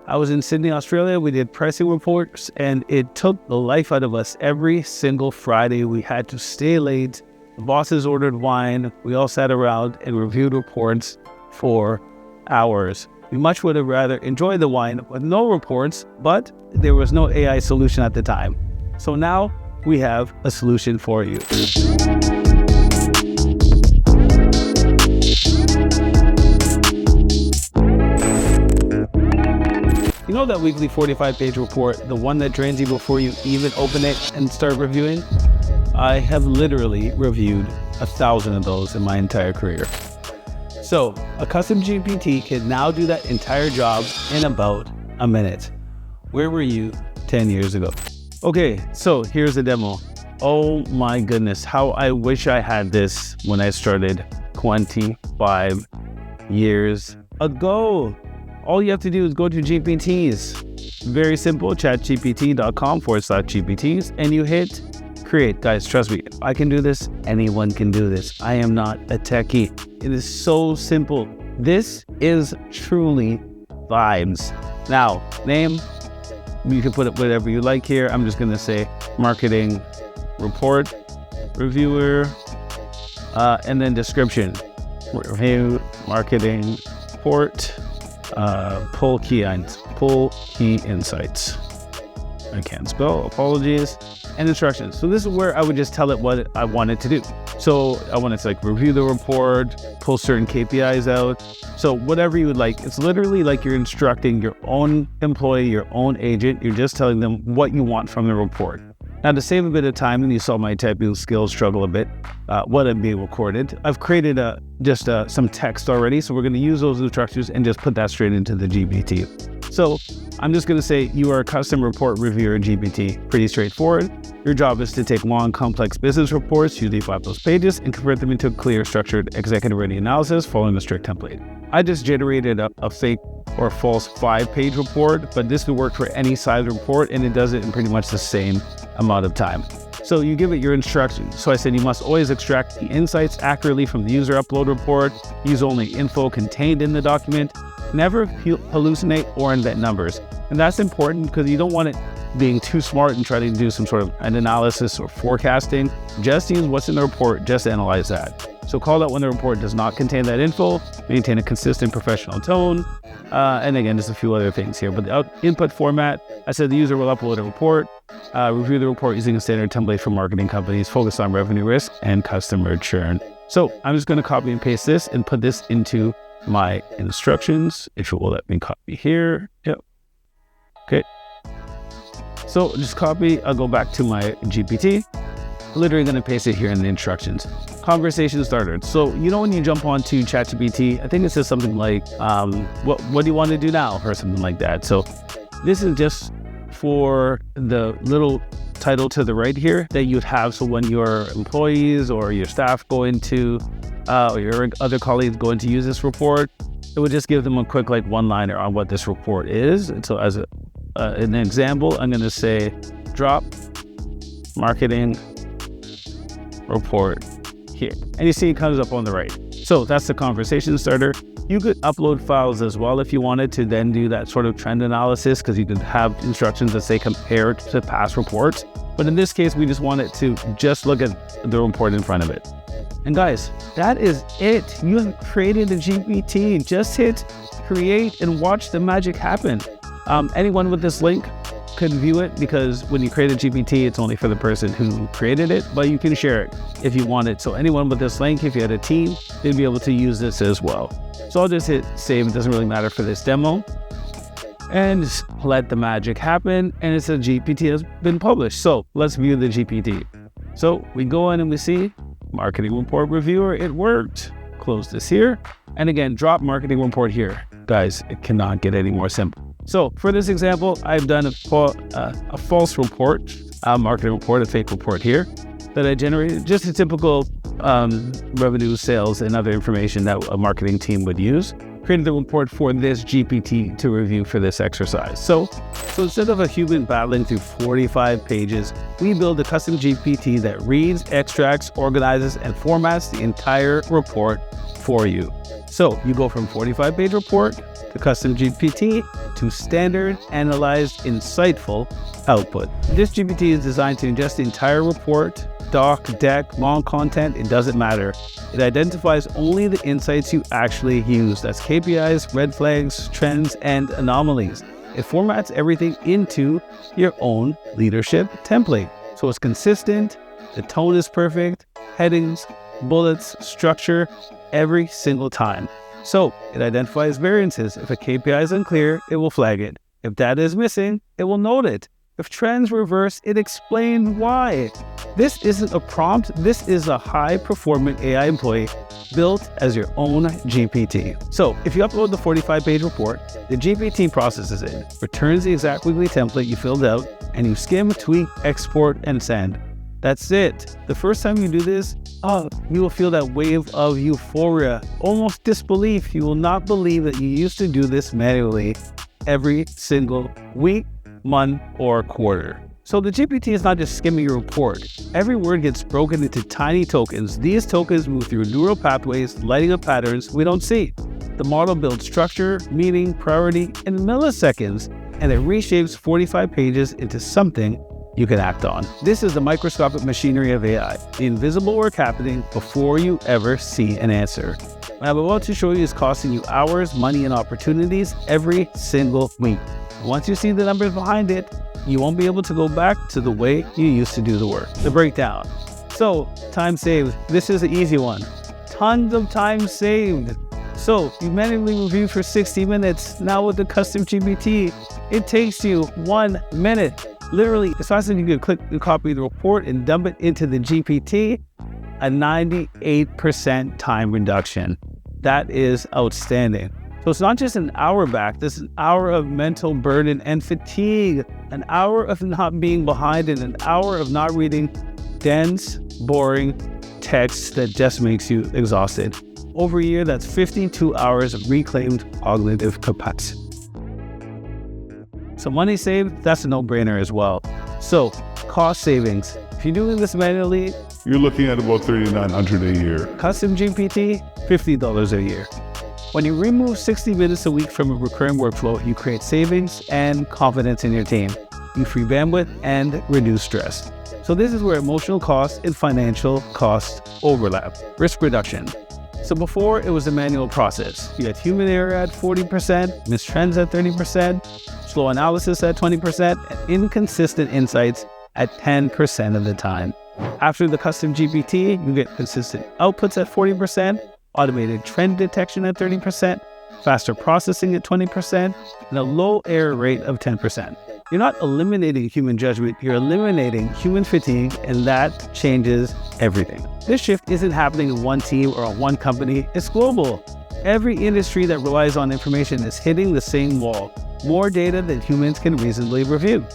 I was in Sydney, Australia. We did pricing reports, and it took the life out of us. Every single Friday, we had to stay late. The bosses ordered wine. We all sat around and reviewed reports for hours. We much would have rather enjoyed the wine with no reports, but there was no AI solution at the time. So now we have a solution for you. You know that weekly 45-page report, the one that drains you before you even open it and start reviewing? I have literally reviewed 1,000 of those in my entire career. So a Custom GPT can now do that entire job in about a minute. Where were you 10 years ago? Okay, so here's the demo. Oh my goodness, how I wish I had this when I started 25 years ago. All you have to do is go to GPTs. Very simple, chatgpt.com/GPTs, and you hit create. Guys, trust me, if I can do this, anyone can do this. I am not a techie. It is so simple. This is truly vibes. Now, name, you can put it whatever you like here. I'm just gonna say marketing report, reviewer, and then description. Review, marketing report, pull key insights. I can't spell, apologies. And instructions. So this is where I would just tell it what I want it to do. So I want it to like review the report, pull certain KPIs out. So whatever you would like. It's literally like you're instructing your own employee, your own agent. You're just telling them what you want from the report. Now, to save a bit of time, and you saw my typing skills struggle a bit, what I'm being recorded, I've created some text already. So we're going to use those instructions and just put that straight into the GPT. So I'm just going to say you are a custom report reviewer in GPT. Pretty straightforward. Your job is to take long, complex business reports, usually 5+ pages, and convert them into a clear, structured, executive-ready analysis following a strict template. I just generated a fake or false 5-page report, but this would work for any size report, and it does it in pretty much the same amount of time. So you give it your instructions. So I said you must always extract the insights accurately from the user upload report, use only info contained in the document, never hallucinate or invent numbers. And that's important because you don't want it being too smart and trying to do some sort of an analysis or forecasting. Just use what's in the report, just analyze that. So call out when the report does not contain that info, maintain a consistent professional tone, and again, there's a few other things here. But the input format, I said the user will upload a report, review the report using a standard template for marketing companies, focus on revenue risk and customer churn. So I'm just going to copy and paste this and put this into my instructions. If it will let me copy here. Yep. Okay. So just copy, I'll go back to my GPT. Literally going to paste it here in the instructions. Conversation starter. So, you know, when you jump onto ChatGPT, I think it says something like, what do you want to do now? Or something like that. So this is just for the little title to the right here that you'd have. So when your employees or your staff go into, or your other colleagues go in to use this report, it would just give them a quick like one-liner on what this report is. And so as an example, I'm going to say drop marketing report here. And you see it comes up on the right. So that's the conversation starter. You could upload files as well if you wanted to then do that sort of trend analysis, because you could have instructions that say compare to past reports. But in this case, we just want it to just look at the report in front of it. And guys, that is it. You have created a GPT. Just hit create and watch the magic happen. Anyone with this link could view it, because when you create a GPT, it's only for the person who created it, but you can share it if you want it. So anyone with this link, if you had a team, they'd be able to use this as well. So I'll just hit save. It doesn't really matter for this demo. And just let the magic happen. And it says GPT has been published. So let's view the GPT. So we go in and we see marketing report reviewer. It worked. Close this here. And again, drop marketing report here. Guys, it cannot get any more simple. So for this example, I've done a false report, marketing report, a fake report here that I generated. Just a typical revenue, sales, and other information that a marketing team would use. Create created the report for this GPT to review for this exercise. So instead of a human battling through 45 pages, we build a custom GPT that reads, extracts, organizes, and formats the entire report for you. So you go from 45-page report to custom GPT to standard, analyzed, insightful output. This GPT is designed to ingest the entire report, doc, deck, long content, it doesn't matter. It identifies only the insights you actually use. That's KPIs, red flags, trends, and anomalies. It formats everything into your own leadership template. So it's consistent, the tone is perfect, headings, bullets, structure, every single time. So it identifies variances. If a KPI is unclear, it will flag it. If data is missing, it will note it. If trends reverse, it explains why. This isn't a prompt, this is a high-performing AI employee built as your own GPT. So if you upload the 45-page report, the GPT processes it, returns the exact weekly template you filled out, and you skim, tweak, export, and send. That's it. The first time you do this, you will feel that wave of euphoria, almost disbelief. You will not believe that you used to do this manually every single week, month, or quarter. So the GPT is not just skimming your report. Every word gets broken into tiny tokens. These tokens move through neural pathways, lighting up patterns we don't see. The model builds structure, meaning, priority in milliseconds, and it reshapes 45 pages into something you can act on. This is the microscopic machinery of AI, the invisible work happening before you ever see an answer. What I'm about to show you is costing you hours, money, and opportunities every single week. Once you see the numbers behind it, you won't be able to go back to the way you used to do the work. The breakdown. So, time saved. This is the easy one. Tons of time saved. So, you manually review for 60 minutes. Now with the custom GPT, it takes you 1 minute. Literally, as fast as you can click and copy the report and dump it into the GPT, a 98% time reduction. That is outstanding. So it's not just an hour back, this is an hour of mental burden and fatigue, an hour of not being behind, and an hour of not reading dense, boring text that just makes you exhausted. Over a year, that's 52 hours of reclaimed cognitive capacity. So money saved, that's a no-brainer as well. So cost savings. If you're doing this manually, you're looking at about $3,900 a year. Custom GPT, $50 a year. When you remove 60 minutes a week from a recurring workflow, you create savings and confidence in your team. You free bandwidth and reduce stress. So this is where emotional cost and financial cost overlap. Risk reduction. So before, it was a manual process. You had human error at 40%, missed trends at 30%, slow analysis at 20%, and inconsistent insights at 10% of the time. After the custom GPT, you get consistent outputs at 40%, automated trend detection at 30%, faster processing at 20%, and a low error rate of 10%. You're not eliminating human judgment, you're eliminating human fatigue, and that changes everything. This shift isn't happening in one team or on one company, it's global. Every industry that relies on information is hitting the same wall. More data than humans can reasonably review.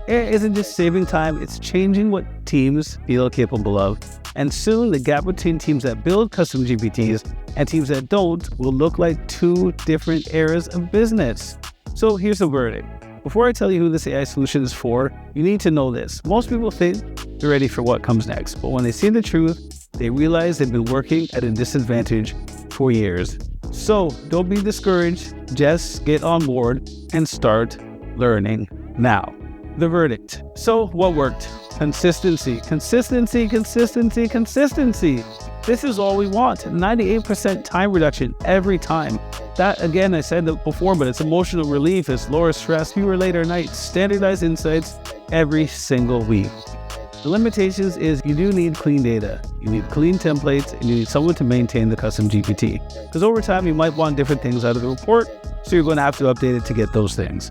AI isn't just saving time, it's changing what teams feel capable of. And soon, the gap between teams that build custom GPTs and teams that don't will look like two different eras of business. So here's the verdict. Before I tell you who this AI solution is for, you need to know this. Most people think they're ready for what comes next, but when they see the truth, they realize they've been working at a disadvantage for years. So don't be discouraged, just get on board and start learning now. The verdict. So what worked? Consistency, consistency, consistency, consistency. This is all we want. 98% time reduction every time. That, again, I said that before, but it's emotional relief, it's lower stress, fewer later nights, standardized insights every single week. The limitations is you do need clean data, you need clean templates, and you need someone to maintain the custom GPT. Because over time, you might want different things out of the report, so you're going to have to update it to get those things.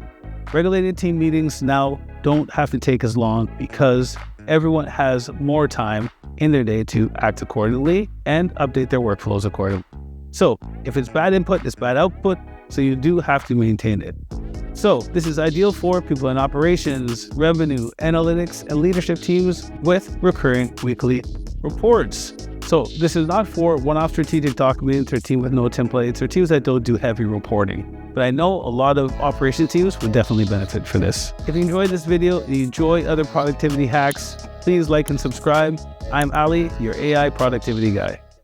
Regulated team meetings now don't have to take as long because everyone has more time in their day to act accordingly and update their workflows accordingly. So if it's bad input, it's bad output, so you do have to maintain it. So this is ideal for people in operations, revenue, analytics, and leadership teams with recurring weekly reports. So this is not for one-off strategic documents or team with no templates or teams that don't do heavy reporting. But I know a lot of operation teams would definitely benefit for this. If you enjoyed this video and you enjoy other productivity hacks, please like and subscribe. I'm Ali, your AI productivity guy.